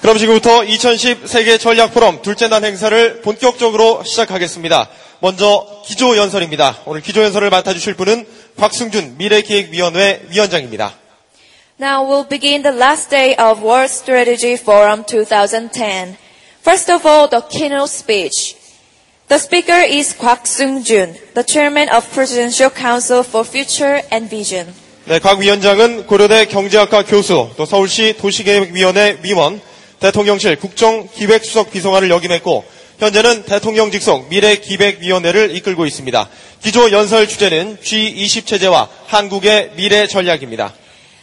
그럼 지금부터 2010 세계 전략 포럼 둘째 날 행사를 본격적으로 시작하겠습니다. 먼저 기조연설입니다. 오늘 기조연설을 맡아주실 분은 곽승준 미래기획위원회 위원장입니다. Now we'll begin the last day of World Strategy Forum 2010. First of all, the keynote speech. The speaker is Kwak Seung-jun, the chairman of Presidential Council for Future and Vision. 네, 곽 위원장은 고려대 경제학과 교수, 또 서울시 도시계획위원회 위원, 대통령실 국정기획수석 비서관을 역임했고 현재는 대통령 직속 미래기획위원회를 이끌고 있습니다. 기조 연설 주제는 G20 체제와 한국의 미래 전략입니다.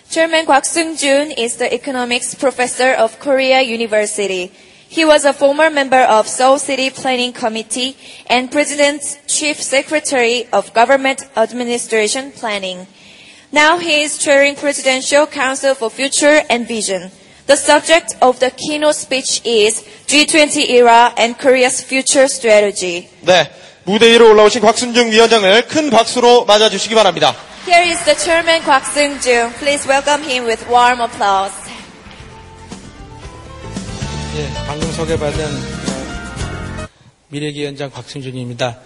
Chairman Kwak Seung-jun is the economics professor of Korea University. He was a former member of Seoul City Planning Committee and President's Chief Secretary of Government Administration Planning. Now he is chairing Presidential Council for Future and Vision. The subject of the keynote speech is G20 era and Korea's future strategy. 네, 무대 위로 올라오신 곽승준 위원장을 큰 박수로 맞아주시기 바랍니다. Here is the chairman Kwak Seung-jun. Please welcome him with warm applause. 예, 방금 소개받은 미래기획위원장 곽승준입니다.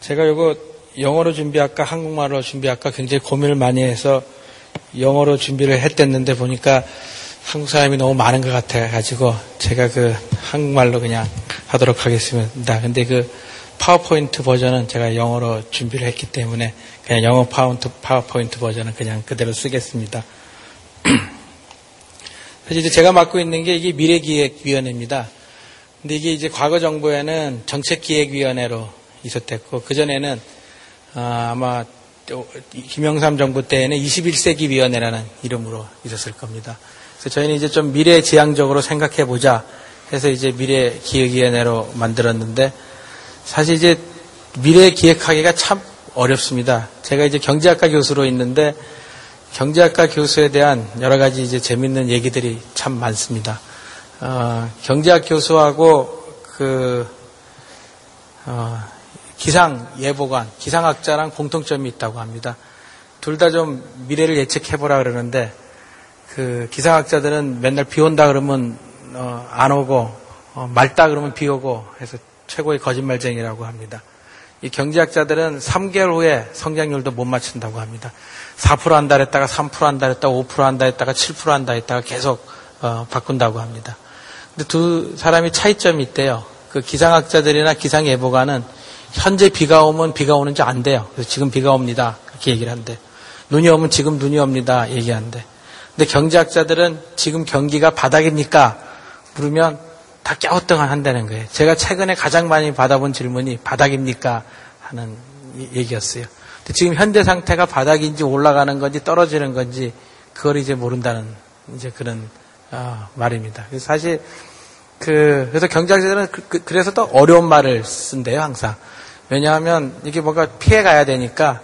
제가 요거 영어로 준비할까 한국말로 준비할까 굉장히 고민을 많이 해서 영어로 준비를 했댔는데 보니까 한국 사람이 너무 많은 것 같아가지고 제가 한국말로 그냥 하도록 하겠습니다. 근데 파워포인트 버전은 제가 영어로 준비를 했기 때문에 그냥 영어 파워포인트 버전은 그냥 그대로 쓰겠습니다. 사실 이제 제가 맡고 있는 게 이게 미래기획위원회입니다. 근데 이게 이제 과거 정부에는 정책기획위원회로 있었댔고 그전에는 아마 김영삼 정부 때에는 21세기 위원회라는 이름으로 있었을 겁니다. 그래서 저희는 이제 좀 미래지향적으로 생각해보자 해서 이제 미래기획위원회로 만들었는데 사실 이제 미래 기획하기가 참 어렵습니다. 제가 이제 경제학과 교수로 있는데 경제학과 교수에 대한 여러 가지 이제 재밌는 얘기들이 참 많습니다. 경제학 교수하고 기상 예보관, 기상학자랑 공통점이 있다고 합니다. 둘 다 좀 미래를 예측해보라 그러는데 기상학자들은 맨날 비 온다 그러면 안 오고 맑다 그러면 비 오고 해서 최고의 거짓말쟁이라고 합니다. 이 경제학자들은 3개월 후에 성장률도 못 맞춘다고 합니다. 4% 한다 했다가 3% 한다 했다가 5% 한다 했다가 7% 한다 했다가 계속 바꾼다고 합니다. 근데 두 사람이 차이점이 있대요. 기상학자들이나 기상예보관은 현재 비가 오면 비가 오는지 안 돼요. 그래서 지금 비가 옵니다. 그렇게 얘기를 한대. 눈이 오면 지금 눈이 옵니다. 얘기한대. 근데 경제학자들은 지금 경기가 바닥입니까? 물으면 다 갸우뚱한다는 거예요. 제가 최근에 가장 많이 받아본 질문이 바닥입니까? 하는 얘기였어요. 근데 지금 현재 상태가 바닥인지 올라가는 건지 떨어지는 건지 그걸 이제 모른다는 이제 그런 말입니다. 그래서 사실 그래서 경제학자들은 그래서 더 어려운 말을 쓴대요, 항상. 왜냐하면 이게 뭔가 피해 가야 되니까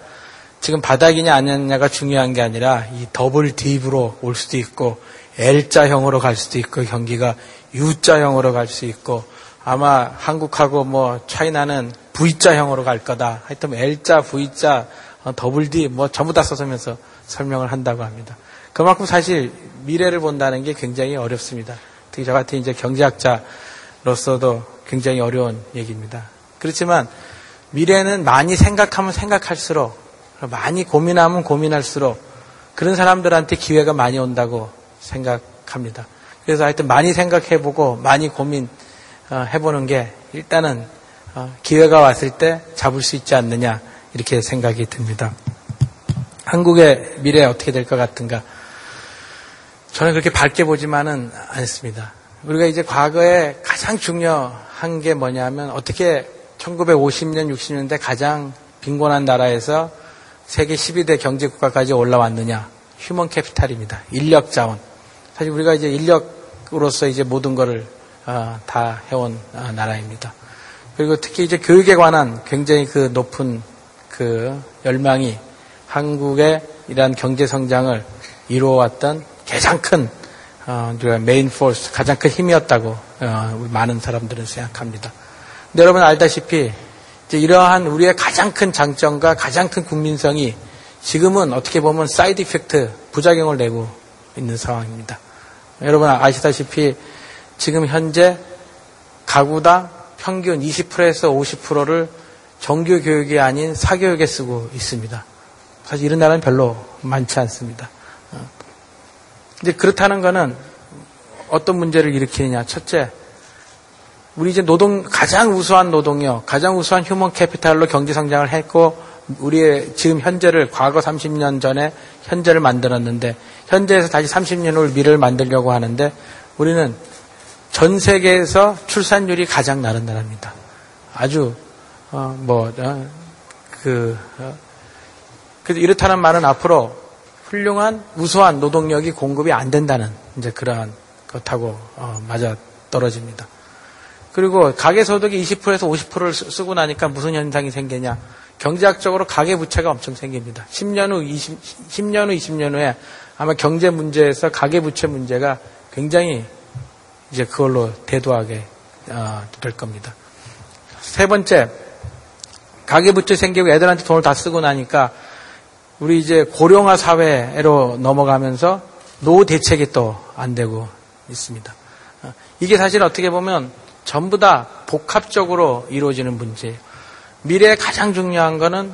지금 바닥이냐 아니냐가 중요한 게 아니라 이 더블 딥으로 올 수도 있고 L자형으로 갈 수도 있고 경기가 U자형으로 갈 수 있고 아마 한국하고 차이나는 V자형으로 갈 거다. 하여튼 L자, V자, 더블 D 전부 다 써서면서 설명을 한다고 합니다. 그만큼 사실 미래를 본다는 게 굉장히 어렵습니다. 특히 저 같은 이제 경제학자로서도 굉장히 어려운 얘기입니다. 그렇지만 미래는 많이 생각하면 생각할수록 많이 고민하면 고민할수록 그런 사람들한테 기회가 많이 온다고 생각합니다. 그래서 하여튼 많이 생각해보고 많이 고민해보는 게 일단은 기회가 왔을 때 잡을 수 있지 않느냐 이렇게 생각이 듭니다. 한국의 미래 어떻게 될 것 같은가? 저는 그렇게 밝게 보지만은 않습니다. 우리가 이제 과거에 가장 중요한 게 뭐냐면 어떻게 1950년, 60년대 가장 빈곤한 나라에서 세계 12대 경제국가까지 올라왔느냐. 휴먼 캐피탈입니다. 인력 자원. 사실 우리가 이제 인력으로서 이제 모든 거를 다 해온 나라입니다. 그리고 특히 이제 교육에 관한 굉장히 높은 열망이 한국의 이러한 경제 성장을 이루어왔던 가장 큰 메인 포스, 가장 큰 힘이었다고 많은 사람들은 생각합니다. 근데 여러분 알다시피 이제 이러한 우리의 가장 큰 장점과 가장 큰 국민성이 지금은 어떻게 보면 사이드 이펙트, 부작용을 내고 있는 상황입니다. 여러분 아시다시피 지금 현재 가구당 평균 20%에서 50%를 정규 교육이 아닌 사교육에 쓰고 있습니다. 사실 이런 나라는 별로 많지 않습니다. 이제 그렇다는 거는 어떤 문제를 일으키느냐. 첫째, 우리 이제 가장 우수한 노동력, 가장 우수한 휴먼 캐피탈로 경제 성장을 했고, 우리의 지금 현재를 과거 30년 전에 현재를 만들었는데, 현재에서 다시 30년 후 미래를 만들려고 하는데, 우리는 전 세계에서 출산율이 가장 낮은 나라입니다. 아주, 이렇다는 말은 앞으로 훌륭한 우수한 노동력이 공급이 안 된다는 이제 그러한 것하고 맞아 떨어집니다. 그리고 가계소득이 20%에서 50%를 쓰고 나니까 무슨 현상이 생기냐. 경제학적으로 가계부채가 엄청 생깁니다. 10년 후, 20년 후에 아마 경제 문제에서 가계부채 문제가 굉장히 이제 그걸로 대두하게 될 겁니다. 세 번째, 가계부채 생기고 애들한테 돈을 다 쓰고 나니까 우리 이제 고령화 사회로 넘어가면서 노후 대책이 또 안 되고 있습니다. 이게 사실 어떻게 보면 전부 다 복합적으로 이루어지는 문제예요. 미래에 가장 중요한 거는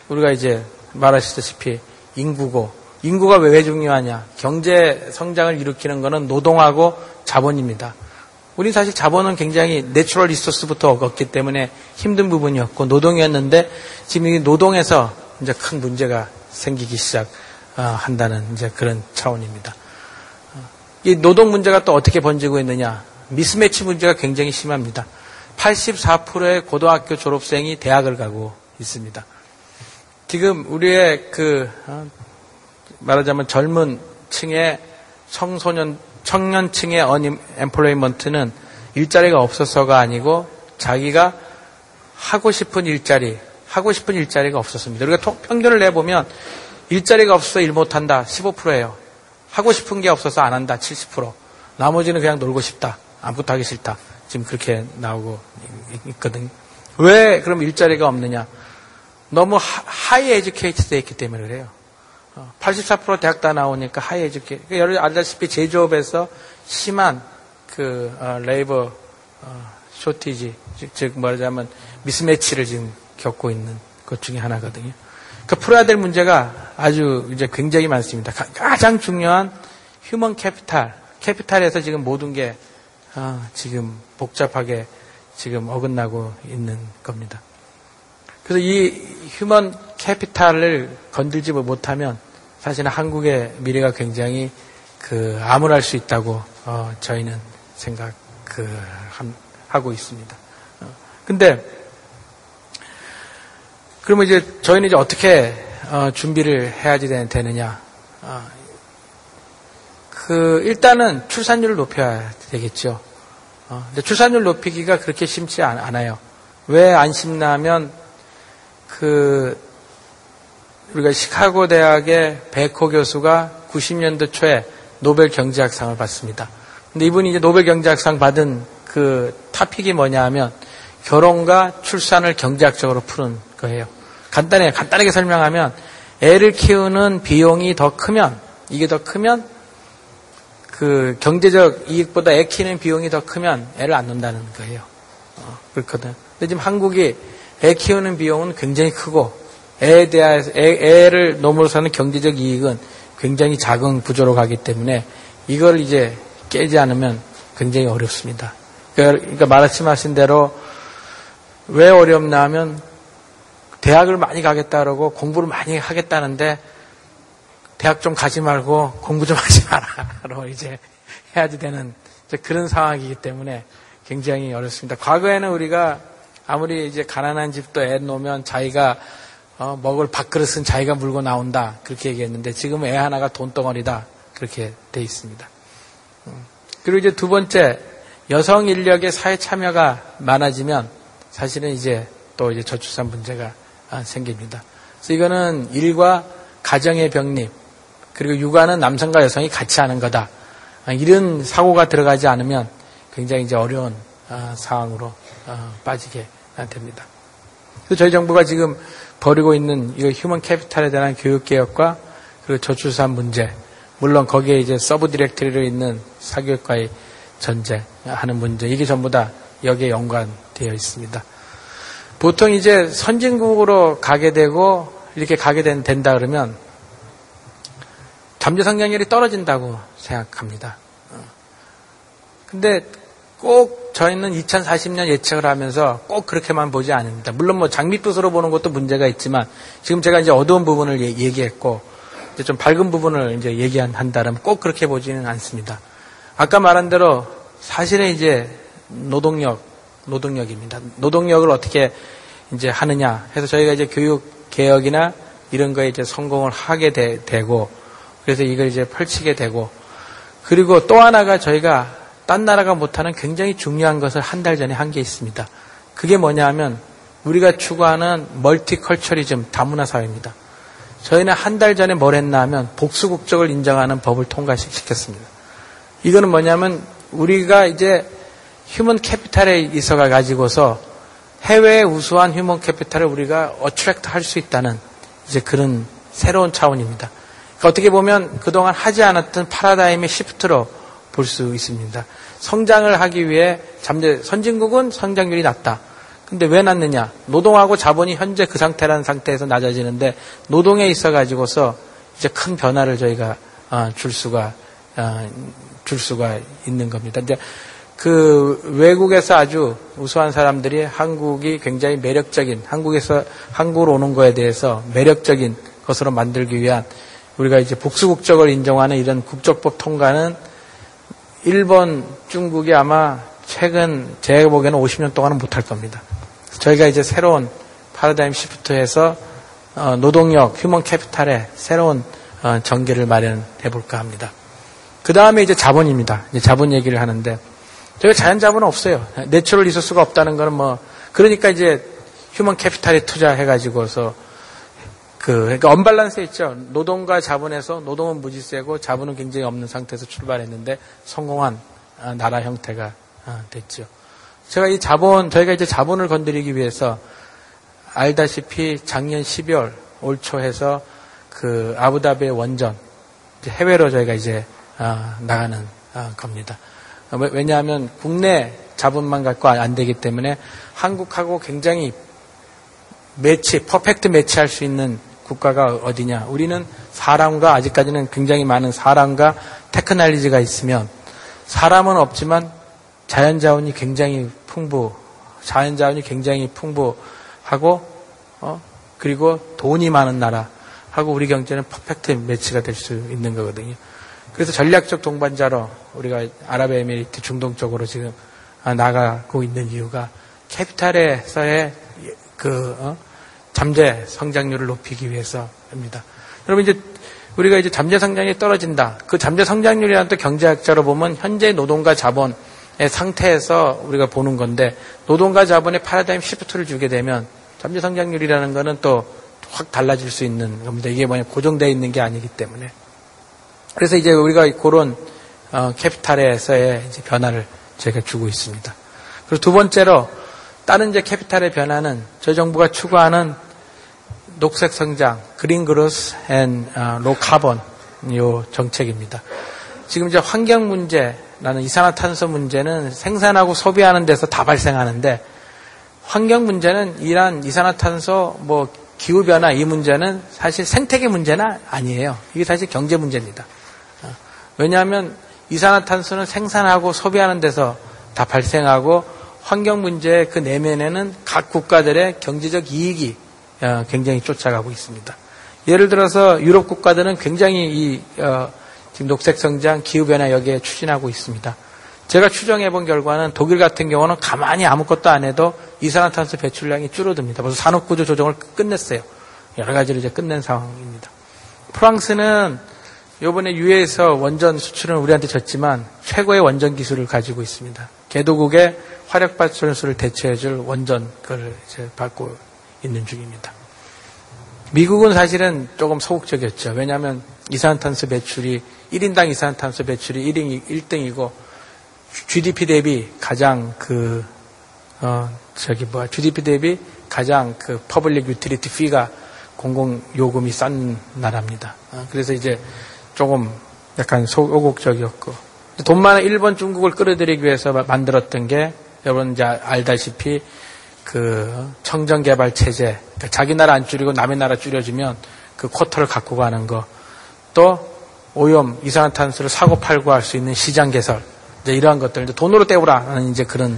우리가 이제 말하시다시피 인구고, 인구가 왜 중요하냐. 경제 성장을 일으키는 거는 노동하고 자본입니다. 우리 사실 자본은 굉장히 내추럴 리소스부터 얻었기 때문에 힘든 부분이었고 노동이었는데 지금 이 노동에서 이제 큰 문제가 생기기 시작한다는 이제 그런 차원입니다. 이 노동 문제가 또 어떻게 번지고 있느냐. 미스매치 문제가 굉장히 심합니다. 84%의 고등학교 졸업생이 대학을 가고 있습니다. 지금 우리의 말하자면 젊은 층의 청년층의 언엠플로이먼트는 일자리가 없어서가 아니고 자기가 하고 싶은 일자리가 없었습니다. 우리가 평균을 내보면 일자리가 없어서 일 못한다 15%예요. 하고 싶은 게 없어서 안 한다 70%. 나머지는 그냥 놀고 싶다. 아무것도 하기 싫다. 지금 그렇게 나오고 있거든요. 왜 그럼 일자리가 없느냐? 너무 하이 에듀케이트 돼 있기 때문에 그래요. 84% 대학 다 나오니까 하이 에듀케이트. 여러분 알다시피 제조업에서 심한 레이버 쇼티지, 즉 말하자면 미스매치를 지금 겪고 있는 것 중에 하나거든요. 풀어야 될 문제가 아주 이제 굉장히 많습니다. 가장 중요한 휴먼 캐피탈에서 지금 모든 게 지금 복잡하게 지금 어긋나고 있는 겁니다. 그래서 이 휴먼 캐피탈을 건들지 못하면 사실은 한국의 미래가 굉장히 암울할 수 있다고 저희는 하고 있습니다. 근데 그러면 이제 저희는 이제 어떻게 준비를 해야지 되느냐? 일단은 출산율을 높여야 되겠죠. 근데 출산율 높이기가 그렇게 쉽지 않아요. 왜 안 쉽냐면 우리가 시카고 대학의 베코 교수가 90년도 초에 노벨 경제학상을 받습니다. 근데 이분이 이제 노벨 경제학상 받은 타픽이 뭐냐 하면 결혼과 출산을 경제학적으로 푸는 거예요. 간단하게 설명하면 애를 키우는 비용이 더 크면 경제적 이익보다 애 키우는 비용이 더 크면 애를 안 낳는다는 거예요. 그렇거든. 근데 지금 한국이 애 키우는 비용은 굉장히 크고 애에 대해서 애를 넘어서는 경제적 이익은 굉장히 작은 구조로 가기 때문에 이걸 이제 깨지 않으면 굉장히 어렵습니다. 그러니까 말씀하신 대로 왜 어렵나 하면 대학을 많이 가겠다 그러고 공부를 많이 하겠다는데 대학 좀 가지 말고 공부 좀 하지 마라. 이제 해야지 되는 그런 상황이기 때문에 굉장히 어렵습니다. 과거에는 우리가 아무리 이제 가난한 집도 애 놓으면 자기가 먹을 밥그릇은 자기가 물고 나온다. 그렇게 얘기했는데 지금은 애 하나가 돈덩어리다. 그렇게 돼 있습니다. 그리고 이제 두 번째, 여성 인력의 사회 참여가 많아지면 사실은 이제 또 이제 저출산 문제가 생깁니다. 그래서 이거는 일과 가정의 병립, 그리고 육아는 남성과 여성이 같이 하는 거다. 이런 사고가 들어가지 않으면 굉장히 이제 어려운 상황으로 빠지게 됩니다. 그래서 저희 정부가 지금 벌이고 있는 이 휴먼 캐피탈에 대한 교육 개혁과 그리고 저출산 문제, 물론 거기에 이제 서브 디렉터리로 있는 사교육과의 전쟁하는 문제, 이게 전부 다 여기에 연관되어 있습니다. 보통 이제 선진국으로 가게 되고 이렇게 가게 된다 그러면 잠재 성장률이 떨어진다고 생각합니다. 근데 꼭 저희는 2040년 예측을 하면서 꼭 그렇게만 보지 않습니다. 물론 뭐 장밋빛으로 보는 것도 문제가 있지만 지금 제가 이제 어두운 부분을 얘기했고 이제 좀 밝은 부분을 이제 얘기한다면 꼭 그렇게 보지는 않습니다. 아까 말한 대로 사실은 이제 노동력입니다. 노동력을 어떻게 이제 하느냐 해서 저희가 이제 교육 개혁이나 이런 거에 이제 성공을 하게 되고 그래서 이걸 이제 펼치게 되고 그리고 또 하나가 저희가 딴 나라가 못하는 굉장히 중요한 것을 한 달 전에 한 게 있습니다. 그게 뭐냐 하면 우리가 추구하는 멀티컬처리즘 다문화 사회입니다. 저희는 한 달 전에 뭘 했나 하면 복수국적을 인정하는 법을 통과시켰습니다. 이거는 뭐냐면 우리가 이제 휴먼 캐피탈에 있어가 가지고서 해외의 우수한 휴먼 캐피탈을 우리가 어트랙트 할 수 있다는 이제 그런 새로운 차원입니다. 그러니까 어떻게 보면 그동안 하지 않았던 파라다임의 시프트로 볼 수 있습니다. 성장을 하기 위해 선진국은 성장률이 낮다. 근데 왜 낮느냐? 노동하고 자본이 현재 그 상태라는 상태에서 낮아지는데 노동에 있어 가지고서 이제 큰 변화를 저희가 줄 수가 있는 겁니다. 이제 그 외국에서 아주 우수한 사람들이 한국이 굉장히 매력적인 한국으로 오는 거에 대해서 매력적인 것으로 만들기 위한 우리가 이제 복수국적을 인정하는 이런 국적법 통과는 일본, 중국이 아마 최근 제가 보기에는 50년 동안은 못할 겁니다. 저희가 이제 새로운 파라다임 시프트에서 노동력, 휴먼 캐피탈의 새로운 전개를 마련해 볼까 합니다. 그 다음에 이제 자본입니다. 이제 자본 얘기를 하는데 저희가 자연 자본은 없어요. 내추럴 리소스가 없다는 거는 그러니까 이제 휴먼 캐피탈에 투자해가지고서 그러니까 언밸런스에 있죠. 노동과 자본에서 노동은 무지세고 자본은 굉장히 없는 상태에서 출발했는데 성공한 나라 형태가 됐죠. 저희가 이제 자본을 건드리기 위해서 알다시피 작년 12월 올 초 해서 그 아부다비의 원전 해외로 저희가 이제 나가는 겁니다. 왜냐하면 국내 자본만 갖고 안 되기 때문에 한국하고 굉장히 퍼펙트 매치할 수 있는 국가가 어디냐. 우리는 사람과 아직까지는 굉장히 많은 사람과 테크놀로지가 있으면 사람은 없지만 자연자원이 굉장히 풍부하고 그리고 돈이 많은 나라하고 우리 경제는 퍼펙트 매치가 될 수 있는 거거든요. 그래서 전략적 동반자로 우리가 아랍에미리트 중동 쪽으로 지금 나가고 있는 이유가 캐피탈에서의 잠재 성장률을 높이기 위해서입니다. 여러분 이제 우리가 이제 잠재 성장이 떨어진다. 그 잠재 성장률이라는 또 경제학자로 보면 현재 노동과 자본의 상태에서 우리가 보는 건데 노동과 자본의 패러다임 시프트를 주게 되면 잠재 성장률이라는 거는 또 확 달라질 수 있는 겁니다. 이게 고정되어 있는 게 아니기 때문에. 그래서 이제 우리가 그런 캐피탈에서의 이제 변화를 저희가 주고 있습니다. 그리고 두 번째로 다른 이제 캐피탈의 변화는 저희 정부가 추구하는 녹색 성장, 그린 그로스 앤 로 카본 요 정책입니다. 지금 이제 환경 문제라는 이산화탄소 문제는 생산하고 소비하는 데서 다 발생하는데 환경 문제는 이러한 이산화탄소 기후 변화 이 문제는 사실 생태계 문제는 아니에요. 이게 사실 경제 문제입니다. 왜냐하면 이산화탄소는 생산하고 소비하는 데서 다 발생하고 환경 문제의 그 내면에는 각 국가들의 경제적 이익이 굉장히 쫓아가고 있습니다. 예를 들어서 유럽 국가들은 굉장히 지금 녹색 성장, 기후 변화 여기에 추진하고 있습니다. 제가 추정해 본 결과는 독일 같은 경우는 가만히 아무것도 안 해도 이산화탄소 배출량이 줄어듭니다. 벌써 산업구조 조정을 끝냈어요. 여러 가지로 이제 끝낸 상황입니다. 프랑스는 이번에 유해에서 원전 수출은 우리한테 졌지만 최고의 원전 기술을 가지고 있습니다. 개도국의 화력발전소를 대체해줄 원전 그걸 이제 받고 있는 중입니다. 미국은 사실은 조금 소극적이었죠. 왜냐하면 이산화탄소 배출이 1인당 이산화탄소 배출이 1등이고 GDP 대비 가장 GDP 대비 가장 퍼블릭 유틸리티 피가 공공 요금이 싼 나라입니다. 그래서 이제 조금 약간 소극적이었고 돈 많은 일본, 중국을 끌어들이기 위해서 만들었던 게 여러분 이제 알다시피 그 청정개발 체제, 그러니까 자기 나라 안 줄이고 남의 나라 줄여주면 그 쿼터를 갖고 가는 거, 또 오염, 이산화탄소를 사고 팔고 할 수 있는 시장 개설, 이제 이러한 것들 이제 돈으로 때우라는 이제 그런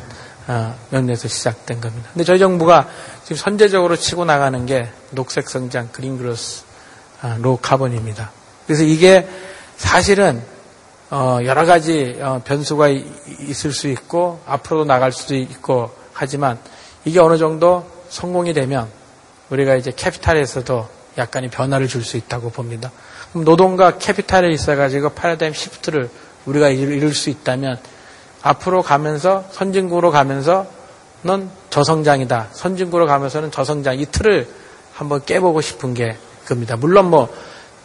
면에서 시작된 겁니다. 근데 저희 정부가 지금 선제적으로 치고 나가는 게 녹색 성장, 그린 그로스, 로우 카본입니다. 그래서 이게 사실은 여러 가지 변수가 있을 수 있고 앞으로도 나갈 수도 있고 하지만 이게 어느 정도 성공이 되면 우리가 이제 캐피탈에서도 약간의 변화를 줄 수 있다고 봅니다. 그럼 노동과 캐피탈에 있어가지고 패러다임 시프트를 우리가 이룰 수 있다면 앞으로 가면서 선진국으로 가면서는 저성장이다. 선진국으로 가면서는 저성장. 이 틀을 한번 깨보고 싶은 게 겁니다. 물론 뭐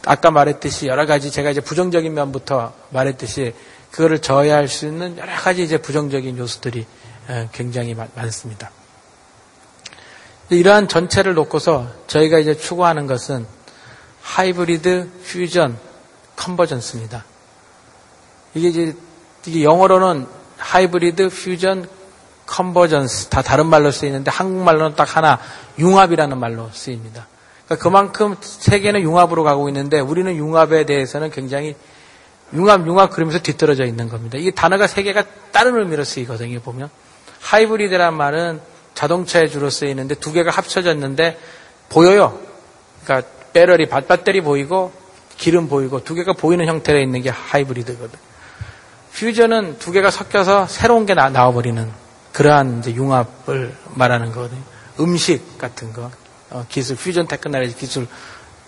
아까 말했듯이 여러 가지 제가 이제 부정적인 면부터 말했듯이 그거를 저해할 수 있는 여러 가지 이제 부정적인 요소들이 굉장히 많습니다. 이러한 전체를 놓고서 저희가 이제 추구하는 것은 하이브리드, 퓨전, 컨버전스입니다. 이게 영어로는 하이브리드, 퓨전, 컨버전스 다 다른 말로 쓰이는데 한국말로는 딱 하나 융합이라는 말로 쓰입니다. 그러니까 그만큼 세계는 융합으로 가고 있는데 우리는 융합에 대해서는 굉장히 융합 그러면서 뒤떨어져 있는 겁니다. 이 단어가 세 개가 다른 의미로 쓰이거든요. 보면 하이브리드란 말은 자동차에 주로 쓰이는데 두 개가 합쳐졌는데 보여요. 그러니까 배터리 보이고 기름 보이고 두 개가 보이는 형태로 있는 게 하이브리드거든. 퓨전은 두 개가 섞여서 새로운 게 나와버리는 그러한 이제 융합을 말하는 거거든요. 음식 같은 거, 기술, 퓨전 테크놀로지 기술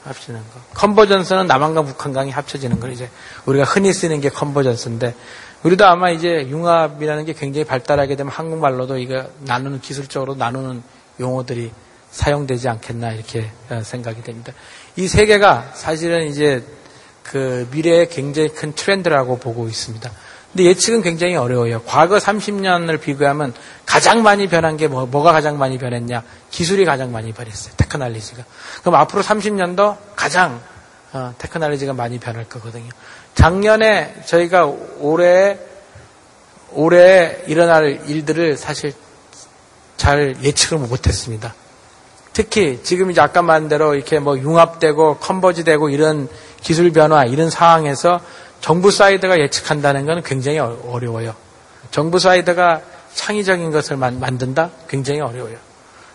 합치는 거. 컨버전스는 남한과 북한강이 합쳐지는 걸 이제 우리가 흔히 쓰는 게 컨버전스인데 우리도 아마 이제 융합이라는 게 굉장히 발달하게 되면 한국말로도 이거 나누는 기술적으로 나누는 용어들이 사용되지 않겠나 이렇게 생각이 됩니다. 이 세 개가 사실은 이제 그 미래의 굉장히 큰 트렌드라고 보고 있습니다. 근데 예측은 굉장히 어려워요. 과거 30년을 비교하면 가장 많이 변한 게 뭐가 가장 많이 변했냐? 기술이 가장 많이 변했어요. 테크놀로지가. 그럼 앞으로 30년도 가장 테크놀로지가 많이 변할 거거든요. 작년에 저희가 올해 일어날 일들을 사실 잘 예측을 못했습니다. 특히 지금 이제 아까 말한 대로 이렇게 뭐 융합되고 컨버지되고 이런 기술 변화 이런 상황에서 정부 사이드가 예측한다는 건 굉장히 어려워요. 정부 사이드가 창의적인 것을 만든다? 굉장히 어려워요.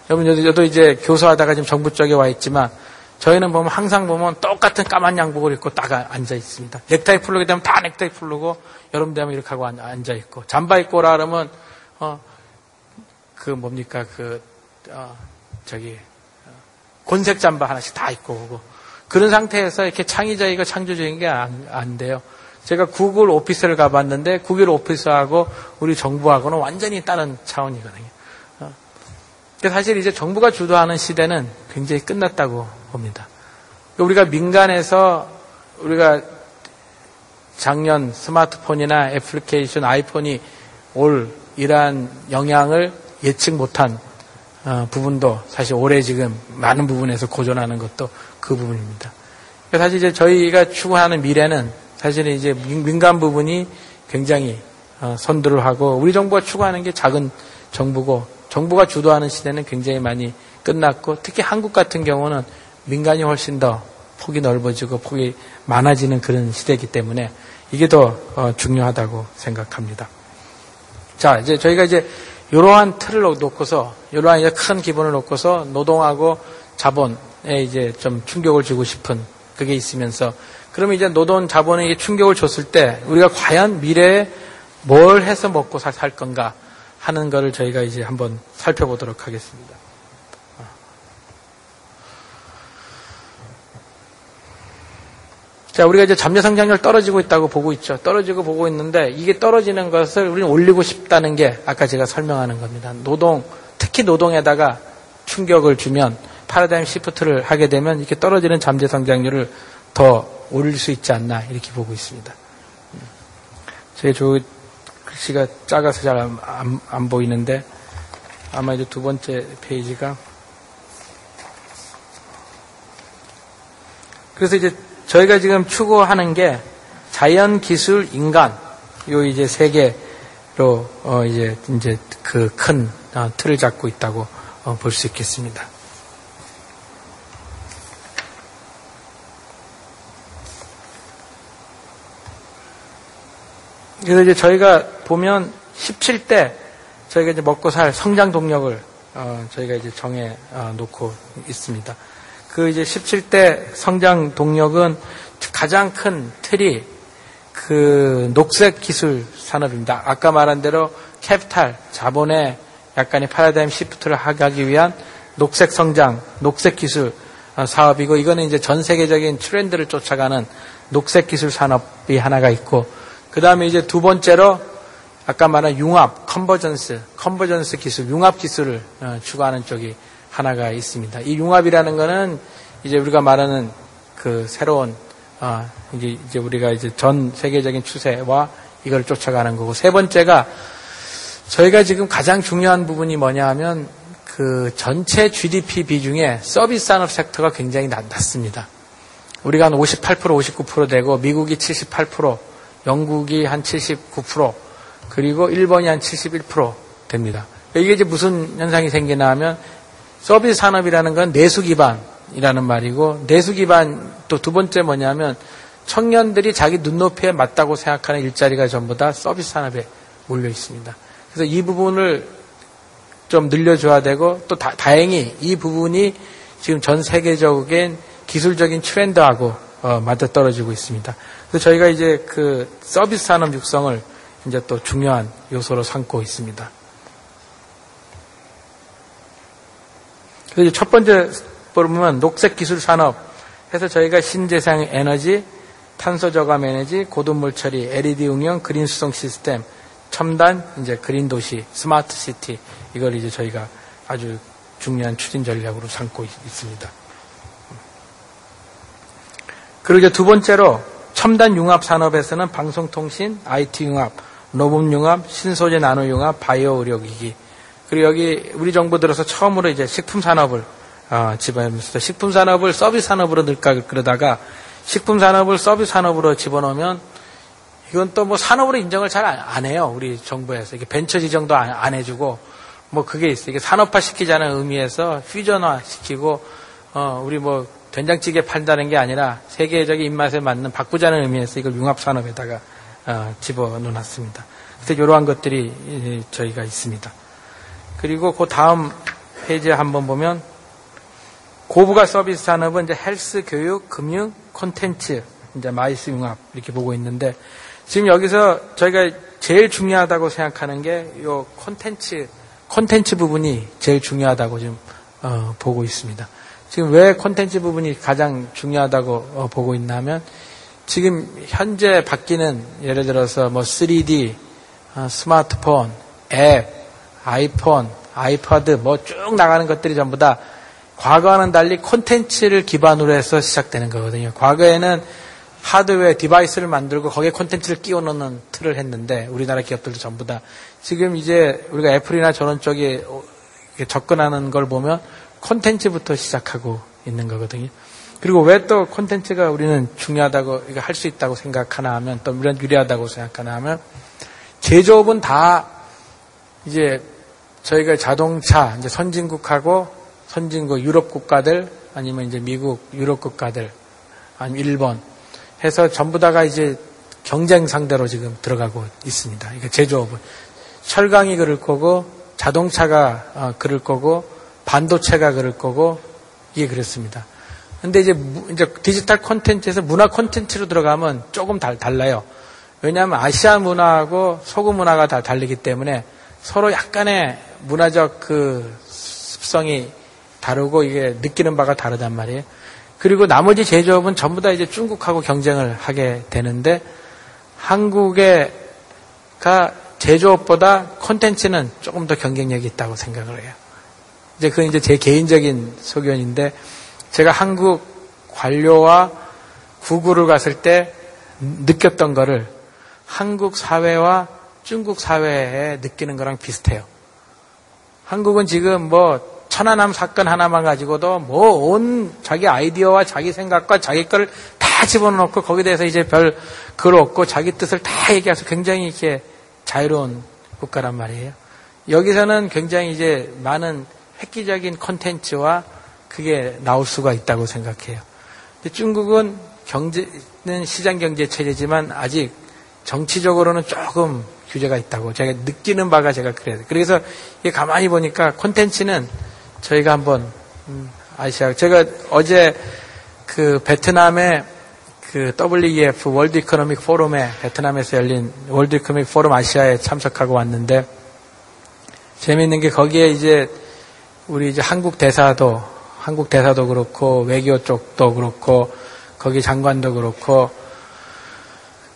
여러분, 저도 이제 교수하다가 지금 정부 쪽에 와 있지만 저희는 보면 항상 보면 똑같은 까만 양복을 입고 딱 앉아 있습니다. 넥타이 풀르게 되면 다 넥타이 풀르고 여름 되면 이렇게 하고 앉아 있고 잠바 입고 오라 그러면 곤색 잠바 하나씩 다 입고 오고 그런 상태에서 이렇게 창의적이고 창조적인 게 안 돼요. 제가 구글 오피스를 가봤는데 구글 오피스하고 우리 정부하고는 완전히 다른 차원이거든요. 사실 이제 정부가 주도하는 시대는 굉장히 끝났다고 봅니다. 우리가 민간에서 우리가 작년 스마트폰이나 애플리케이션, 아이폰이 올 이러한 영향을 예측 못한 부분도 사실 올해 지금 많은 부분에서 고전하는 것도 그 부분입니다. 사실 이제 저희가 추구하는 미래는 사실은 이제 민간 부분이 굉장히 선두를 하고 우리 정부가 추구하는 게 작은 정부고 정부가 주도하는 시대는 굉장히 많이 끝났고 특히 한국 같은 경우는 민간이 훨씬 더 폭이 넓어지고 폭이 많아지는 그런 시대이기 때문에 이게 더 중요하다고 생각합니다. 자, 이제 저희가 이제 이러한 틀을 놓고서 이러한 이제 큰 기본을 놓고서 노동하고 자본에 이제 좀 충격을 주고 싶은 그게 있으면서 그러면 이제 노동 자본에게 충격을 줬을 때 우리가 과연 미래에 뭘 해서 먹고 살 건가 하는 거를 저희가 이제 한번 살펴보도록 하겠습니다. 자, 우리가 이제 잠재 성장률 떨어지고 있다고 보고 있죠. 떨어지고 보고 있는데 이게 떨어지는 것을 우리는 올리고 싶다는 게 아까 제가 설명하는 겁니다. 특히 노동에다가 충격을 주면 패러다임 시프트를 하게 되면 이렇게 떨어지는 잠재 성장률을 더 올릴 수 있지 않나 이렇게 보고 있습니다. 제가 저 글씨가 작아서 잘 안 보이는데 아마 이제 두 번째 페이지가 그래서 이제 저희가 지금 추구하는 게 자연, 기술, 인간 요 이제 세 개로 이제 그 큰 틀을 잡고 있다고 볼 수 있겠습니다. 그래서 이제 저희가 보면 17대 저희가 이제 먹고 살 성장 동력을 저희가 이제 정해 놓고 있습니다. 그 이제 17대 성장 동력은 가장 큰 틀이 그 녹색 기술 산업입니다. 아까 말한 대로 캐피탈 자본의 약간의 패러다임 시프트를 하기 위한 녹색 성장, 녹색 기술 사업이고, 이거는 이제 전 세계적인 트렌드를 쫓아가는 녹색 기술 산업이 하나가 있고, 그 다음에 이제 두 번째로 아까 말한 융합, 컨버전스 기술, 융합 기술을 추구하는 쪽이 하나가 있습니다. 이 융합이라는 거는 이제 우리가 말하는 그 새로운 이제 우리가 이제 전 세계적인 추세와 이걸 쫓아가는 거고, 세 번째가 저희가 지금 가장 중요한 부분이 뭐냐 하면 그 전체 GDP 비중에 서비스 산업 섹터가 굉장히 낮습니다. 우리가 한 58%, 59% 되고, 미국이 78%, 영국이 한 79%, 그리고 일본이 한 71% 됩니다. 이게 이제 무슨 현상이 생기나 하면 서비스 산업이라는 건 내수 기반이라는 말이고, 내수 기반 또 두 번째 뭐냐면 청년들이 자기 눈높이에 맞다고 생각하는 일자리가 전부 다 서비스 산업에 몰려 있습니다. 그래서 이 부분을 좀 늘려줘야 되고, 또 다행히 이 부분이 지금 전 세계적인 기술적인 트렌드하고 맞아떨어지고 있습니다. 그래서 저희가 이제 그 서비스 산업 육성을 이제 또 중요한 요소로 삼고 있습니다. 그래서 첫 번째 보면 녹색 기술 산업 해서 저희가 신재생 에너지, 탄소 저감 에너지, 고도물 처리, LED 응용, 그린 수송 시스템, 첨단 이제 그린 도시, 스마트 시티, 이걸 이제 저희가 아주 중요한 추진 전략으로 삼고 있습니다. 그리고 이제 두 번째로 첨단 융합 산업에서는 방송통신, IT 융합, 녹음 융합, 신소재 나노 융합, 바이오 의료기기. 그리고 여기 우리 정부 들어서 처음으로 이제 식품 산업을 집어넣으면서 식품 산업을 서비스 산업으로 넣을까 그러다가 식품 산업을 서비스 산업으로 집어넣으면 이건 또 뭐 산업으로 인정을 잘 안 해요. 우리 정부에서. 이게 벤처 지정도 안 해주고, 뭐 그게 있어요. 이게 산업화 시키자는 의미에서 퓨전화 시키고, 우리 뭐 된장찌개 판다는 게 아니라 세계적인 입맛에 맞는 바꾸자는 의미에서 이걸 융합산업에다가 집어넣어놨습니다. 그래서 이러한 것들이 저희가 있습니다. 그리고 그 다음 페이지에 한번 보면 고부가 서비스 산업은 이제 헬스, 교육, 금융, 콘텐츠, 이제 마이스 융합 이렇게 보고 있는데, 지금 여기서 저희가 제일 중요하다고 생각하는 게 요 콘텐츠 부분이 제일 중요하다고 지금 보고 있습니다. 지금 왜 콘텐츠 부분이 가장 중요하다고 보고 있냐면, 지금 현재 바뀌는 예를 들어서 뭐 3D, 스마트폰, 앱, 아이폰, 아이패드 뭐 쭉 나가는 것들이 전부 다 과거와는 달리 콘텐츠를 기반으로 해서 시작되는 거거든요. 과거에는 하드웨어 디바이스를 만들고 거기에 콘텐츠를 끼워 넣는 틀을 했는데, 우리나라 기업들도 전부 다 지금 이제 우리가 애플이나 저런 쪽에 접근하는 걸 보면 콘텐츠부터 시작하고 있는 거거든요. 그리고 왜 또 콘텐츠가 우리는 중요하다고 할 수 있다고 생각하나 하면, 또 이런 유리하다고 생각하나 하면, 제조업은 다 이제 저희가 자동차 이제 선진국 유럽 국가들, 아니면 이제 미국 유럽 국가들, 아니면 일본 해서 전부 다가 이제 경쟁 상대로 지금 들어가고 있습니다. 이게 제조업은 철강이 그럴 거고, 자동차가 그럴 거고, 반도체가 그럴 거고, 이게 그렇습니다. 근데 이제 디지털 콘텐츠에서 문화 콘텐츠로 들어가면 조금 달라요. 왜냐하면 아시아 문화하고 서구 문화가 다 다르기 때문에 서로 약간의 문화적 그 습성이 다르고, 이게 느끼는 바가 다르단 말이에요. 그리고 나머지 제조업은 전부 다 이제 중국하고 경쟁을 하게 되는데, 한국가 제조업보다 콘텐츠는 조금 더 경쟁력이 있다고 생각을 해요. 이제 그건 이제 제 개인적인 소견인데, 제가 한국 관료와 구글을 갔을 때 느꼈던 거를 한국 사회와 중국 사회에 느끼는 거랑 비슷해요. 한국은 지금 뭐 천안함 사건 하나만 가지고도 뭐 온 자기 아이디어와 자기 생각과 자기 거를 다 다 집어넣고 거기에 대해서 이제 별 글 없고 자기 뜻을 다 얘기해서 굉장히 이렇게 자유로운 국가란 말이에요. 여기서는 굉장히 이제 많은 획기적인 콘텐츠와 그게 나올 수가 있다고 생각해요. 근데 중국은 경제는 시장 경제 체제지만 아직 정치적으로는 조금 규제가 있다고 제가 느끼는 바가 제가 그래요. 그래서 이게 가만히 보니까 콘텐츠는 저희가 한번 아시아 제가 어제 그 베트남의 그 WEF 월드 이코노믹 포럼에 베트남에서 열린 월드 이코노믹 포럼 아시아에 참석하고 왔는데 재미있는 게 거기에 이제 우리 이제 한국 대사도 그렇고 외교 쪽도 그렇고 거기 장관도 그렇고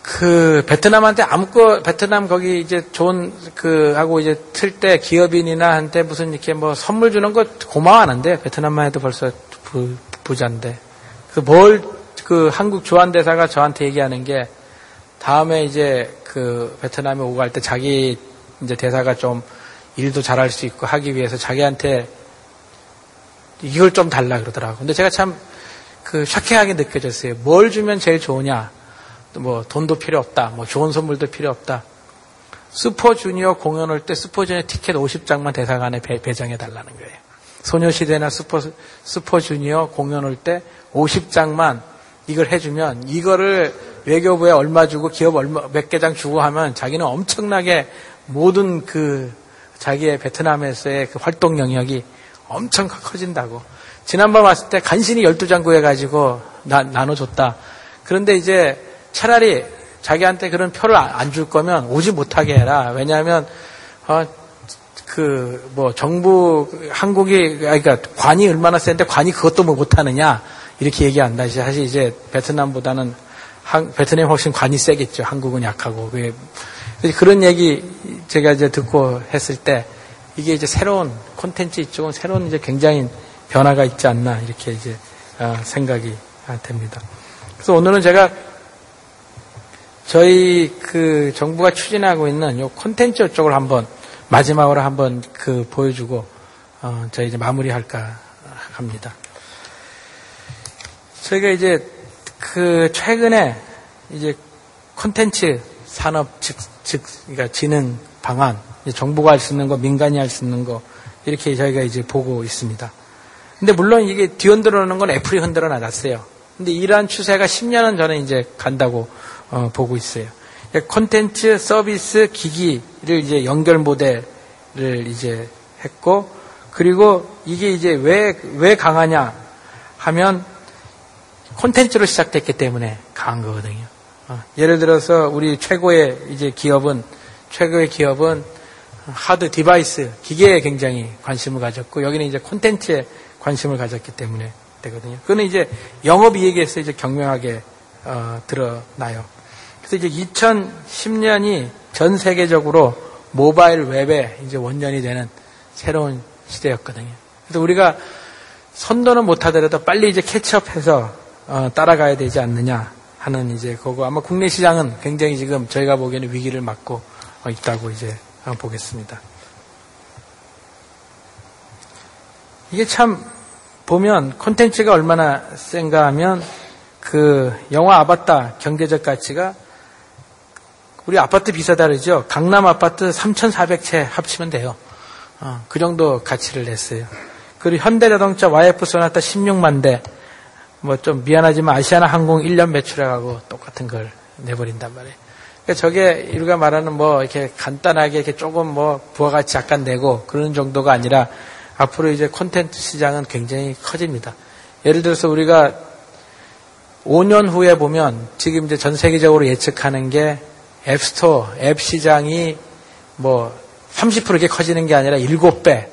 그 베트남한테 베트남 거기 이제 좋은 그 하고 이제 틀 때 기업인이나 한테 무슨 이렇게 뭐 선물 주는 거 고마워하는데 베트남만 해도 벌써 부자인데 그 한국 주한대사가 저한테 얘기하는 게 다음에 이제 그 베트남에 오고 갈 때 자기 이제 대사가 좀 일도 잘할 수 있고 하기 위해서 자기한테 이걸 좀 달라 그러더라고. 근데 제가 참 그 샤케하게 느껴졌어요. 뭘 주면 제일 좋으냐? 뭐 돈도 필요 없다. 뭐 좋은 선물도 필요 없다. 슈퍼주니어 공연 올 때 슈퍼주니어 티켓 50장만 대사관에 배정해 달라는 거예요. 소녀시대나 슈퍼주니어 공연 올 때 50장만 이걸 해주면 이거를 외교부에 얼마 주고 기업 몇 개장 주고 하면 자기는 엄청나게 모든 그 자기의 베트남에서의 그 활동 영역이 엄청 커진다고. 지난번 왔을 때 간신히 12장 구해가지고 나눠줬다. 그런데 이제 차라리 자기한테 그런 표를 안 줄 거면 오지 못하게 해라. 왜냐하면 정부 한국이 그러니까 관이 얼마나 센데 관이 그것도 뭐 못하느냐 이렇게 얘기한다. 사실 이제 베트남보다는 베트남이 훨씬 관이 세겠죠. 한국은 약하고 그런 얘기 제가 이제 듣고 했을 때 이게 이제 새로운 콘텐츠 이쪽은 새로운 이제 굉장히 변화가 있지 않나 이렇게 이제 생각이 됩니다. 그래서 오늘은 제가 저희 그 정부가 추진하고 있는 요 콘텐츠 쪽을 한번 마지막으로 한번 그 보여주고 저희 이제 마무리할까 합니다. 저희가 이제 그 최근에 이제 콘텐츠 산업 그러니까 진흥 방안, 정부가 할 수 있는 거, 민간이 할 수 있는 거 이렇게 저희가 이제 보고 있습니다. 근데 물론 이게 뒤흔들어 놓는 건 애플이 흔들어 놨어요. 근데 이러한 추세가 10년은 전에 이제 간다고 보고 있어요. 콘텐츠, 서비스, 기기를 이제 연결 모델을 이제 했고, 그리고 이게 이제 왜 강하냐 하면 콘텐츠로 시작됐기 때문에 강한 거거든요. 예를 들어서 우리 최고의 기업은 하드 디바이스, 기계에 굉장히 관심을 가졌고, 여기는 이제 콘텐츠에 관심을 가졌기 때문에 되거든요. 그거는 이제 영업이익에서 이제 경명하게 드러나요. 그래서 이제 2010년이 전 세계적으로 모바일 웹의 이제 원년이 되는 새로운 시대였거든요. 그래서 우리가 선도는 못하더라도 빨리 이제 캐치업해서 따라가야 되지 않느냐 하는 이제 그거 아마 국내 시장은 굉장히 지금 저희가 보기에는 위기를 맞고 있다고 이제 보겠습니다. 이게 참 보면 콘텐츠가 얼마나 센가 하면 그 영화 아바타 경제적 가치가 우리 아파트 비싸다 그러죠. 강남 아파트 3,400채 합치면 돼요. 그 정도 가치를 냈어요. 그리고 현대자동차 YF 소나타 16만 대, 뭐 좀 미안하지만 아시아나 항공 1년 매출액하고 똑같은 걸 내버린단 말이에요. 그러니까 저게 우리가 말하는 뭐 이렇게 간단하게 이렇게 조금 뭐 부가가치 약간 내고 그런 정도가 아니라 앞으로 이제 콘텐츠 시장은 굉장히 커집니다. 예를 들어서 우리가 5년 후에 보면 지금 이제 전 세계적으로 예측하는 게 앱스토어, 앱 시장이 뭐 30% 이렇게 커지는 게 아니라 7배,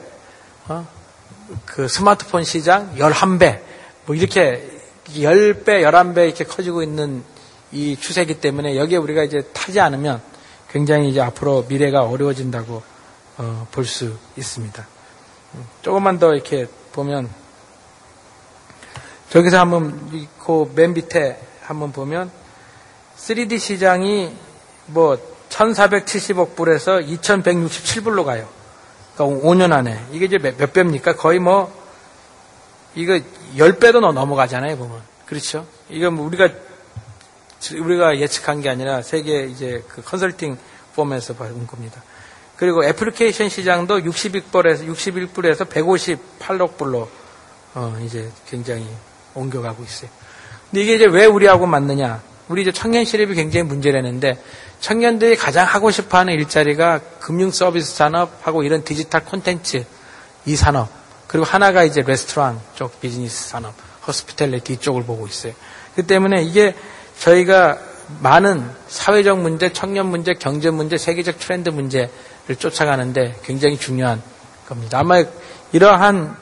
그 스마트폰 시장 11배, 뭐 이렇게 10배, 11배 이렇게 커지고 있는 이 추세이기 때문에 여기에 우리가 이제 타지 않으면 굉장히 이제 앞으로 미래가 어려워진다고 볼 수 있습니다. 조금만 더 이렇게 보면 저기서 한번 그 맨 밑에 한번 보면 3D 시장이 뭐 1,470억 불에서 2,167불로 가요. 그러니까 5년 안에. 이게 이제 몇 배입니까? 거의 뭐 이거 10배도 넘어가잖아요, 보면. 그렇죠? 이거 뭐 우리가 우리가 예측한 게 아니라 세계 이제 그 컨설팅 폼에서 본 겁니다. 그리고 애플리케이션 시장도 61불에서 158억 불로 이제 굉장히 옮겨가고 있어요. 근데 이게 이제 왜 우리하고 맞느냐? 우리 이제 청년 실업이 굉장히 문제라는데 청년들이 가장 하고 싶어하는 일자리가 금융 서비스 산업하고 이런 디지털 콘텐츠 이 산업 그리고 하나가 이제 레스토랑 쪽 비즈니스 산업, 호스피탈리티 이쪽을 보고 있어요. 그 때문에 이게 저희가 많은 사회적 문제, 청년 문제, 경제 문제, 세계적 트렌드 문제를 쫓아가는데 굉장히 중요한 겁니다. 아마 이러한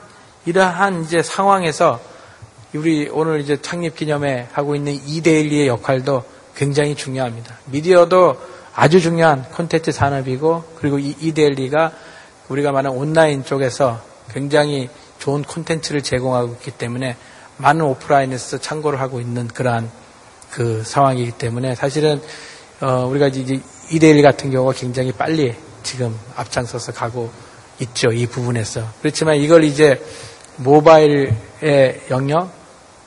이제 상황에서 우리 오늘 이제 창립 기념회 하고 있는 이데일리의 역할도 굉장히 중요합니다. 미디어도 아주 중요한 콘텐츠 산업이고 그리고 이데일리가 우리가 말하는 온라인 쪽에서 굉장히 좋은 콘텐츠를 제공하고 있기 때문에 많은 오프라인에서 참고를 하고 있는 그러한 그 상황이기 때문에 사실은 우리가 이제 이데일리 같은 경우가 굉장히 빨리 지금 앞장서서 가고 있죠. 이 부분에서. 그렇지만 이걸 이제 모바일의 영역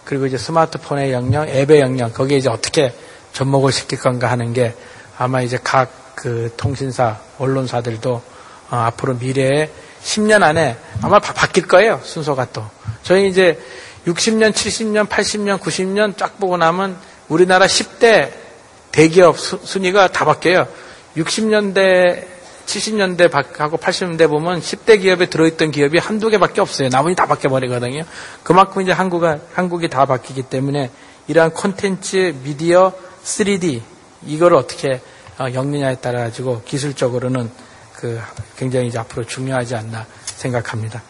그리고 이제 스마트폰의 영역, 앱의 영역 거기에 이제 어떻게 접목을 시킬 건가 하는 게 아마 이제 각 그 통신사, 언론사들도 앞으로 미래에 10년 안에 아마 바뀔 거예요. 순서가 또. 저희 이제 60년, 70년, 80년, 90년 쫙 보고 나면 우리나라 10대 대기업 순위가 다 바뀌어요. 60년대, 70년대 하고 80년대 보면 10대 기업에 들어있던 기업이 한두 개밖에 없어요. 나머지 다 바뀌어버리거든요. 그만큼 이제 한국이 다 바뀌기 때문에 이러한 콘텐츠, 미디어, 3D 이걸 어떻게 엮느냐에 따라 가지고 기술적으로는 굉장히 이제 앞으로 중요하지 않나 생각합니다.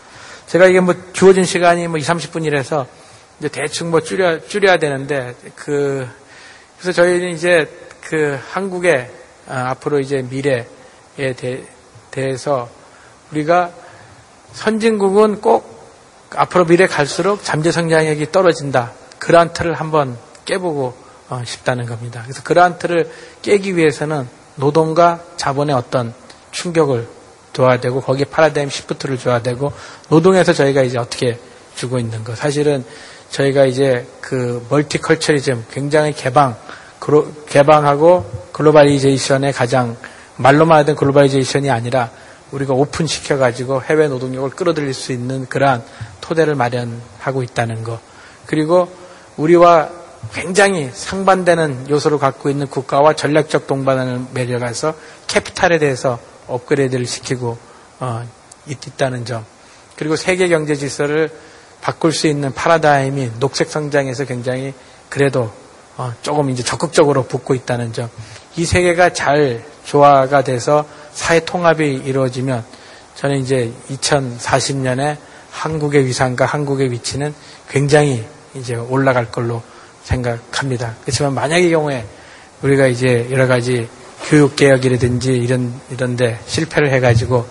제가 이게 뭐 주어진 시간이 뭐 20-30분이라서 이제 대충 뭐 줄여야 되는데 그래서 저희는 이제 한국의 앞으로 이제 미래에 대해서 우리가 선진국은 꼭 앞으로 미래 갈수록 잠재 성장력이 떨어진다. 그러한 틀을 한번 깨보고 싶다는 겁니다. 그래서 그러한 틀을 깨기 위해서는 노동과 자본의 어떤 충격을 줘야 되고 거기에 파라다임 시프트를 줘야 되고 노동에서 저희가 이제 어떻게 주고 있는 거. 사실은 저희가 이제 멀티컬처리즘 굉장히 개방하고 글로벌리제이션의 가장 말로만 하던 글로벌리제이션이 아니라 우리가 오픈시켜가지고 해외 노동력을 끌어들일 수 있는 그러한 토대를 마련하고 있다는 거. 그리고 우리와 굉장히 상반되는 요소를 갖고 있는 국가와 전략적 동반을 맺어가서 캐피탈에 대해서 업그레이드를 시키고 있다는 점. 그리고 세계 경제 질서를 바꿀 수 있는 파라다임이 녹색 성장에서 굉장히 그래도 조금 이제 적극적으로 붙고 있다는 점. 이 세계가 잘 조화가 돼서 사회 통합이 이루어지면 저는 이제 2040년에 한국의 위상과 한국의 위치는 굉장히 이제 올라갈 걸로 생각합니다. 그렇지만 만약의 경우에 우리가 이제 여러 가지 교육개혁이라든지 이런데 실패를 해가지고,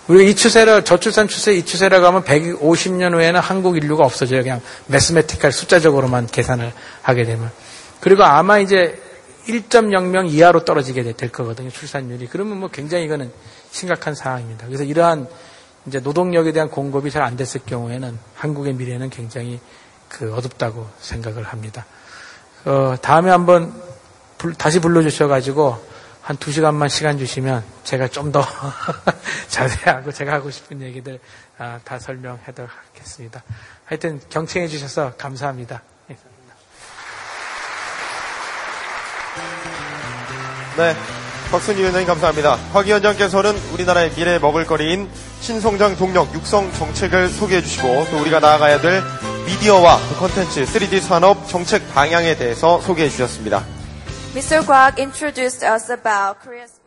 우리가 이 추세로, 저출산 추세 이 추세라고 하면 150년 후에는 한국 인류가 없어져요. 그냥 매스매티컬 숫자적으로만 계산을 하게 되면. 그리고 아마 이제 1.00 이하로 떨어지게 될 거거든요. 출산율이. 그러면 뭐 굉장히 이거는 심각한 상황입니다. 그래서 이러한 이제 노동력에 대한 공급이 잘 안 됐을 경우에는 한국의 미래는 굉장히 어둡다고 생각을 합니다. 다음에 한번 다시 불러주셔가지고 한 2시간만 시간 주시면 제가 좀 더 자세하고 제가 하고 싶은 얘기들 다 설명하도록 하겠습니다. 하여튼 경청해 주셔서 감사합니다. 네, 박순희 위원장님 감사합니다. 박 위원장께서는 우리나라의 미래 먹을거리인 신성장 동력 육성 정책을 소개해 주시고 또 우리가 나아가야 될 미디어와 콘텐츠, 3D 산업 정책 방향에 대해서 소개해 주셨습니다. Mr. Kwak introduced us about Korea's